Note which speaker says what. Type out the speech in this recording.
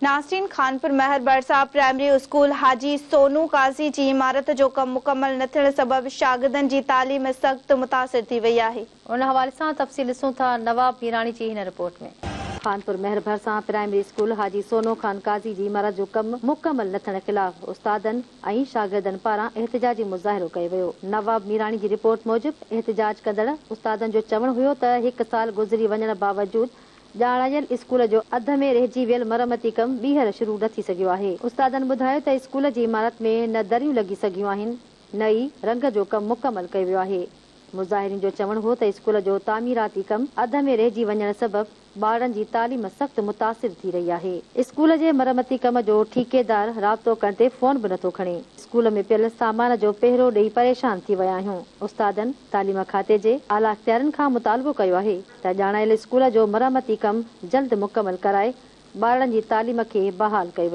Speaker 1: नासिन खानपुर महर बरसा primary school हाजी सोनू काज़ी जी इमारत जो कम मुकम्मल न थियण सबब शागिर्दनि जी तालीम सख्त मुतासिर थी वई आहे।
Speaker 2: उन हवाले से तफ़सील ॾिसूं था नवाब मीराणी जी हिन रिपोर्ट में। खानपुर महर भरसा प्राइमरी स्कूल हाजी सोनो खान काज़ी जी इमारत जो कम मुकम्मल न थियण खिलाफ उस्तादनि ऐं शागिर्दनि पारां एहतिजाजी मुज़ाहिरो कयो वियो। नवाब मीराणी जी रिपोर्ट मूजिब एहतिजाज कंदड़ उस्तादनि जो चवणु हुयो त 1 साल गुज़री वञण बावजूद ॼाणायल स्कूल जो अध में रहिजी वियल मरमती कम ॿीहर शुरू न थी सघियो आहे। उस्तादनि ॿुधायो त स्कूल जी इमारत में न दरियूं लॻी सघियूं आहिनि, न ई रंग जो कम मुकम्मल कयो वियो आहे। मुज़ाहिरीन जो चवणु हो त स्कूल जो तामीराती कम अध में रहिजी वञण सबब ॿारनि जी तालीम सख्त मुतासिर थी रही आहे। स्कूल जे मरमती कम जो ठेकेदार राब्तो करण ते फोन बि नथो खणे। स्कूल में पियल सामान जो पहिरो ॾेई परेशान थी विया आहियूं। उस्तादनि तालीम खाते जे आला इख्तियारनि खां मुतालबो कयो आहे त ॼाणायल स्कूल जो मरमती कम जल्द मुकम्मल कराए ॿारनि जी तालीम खे बहाल कयो वञे।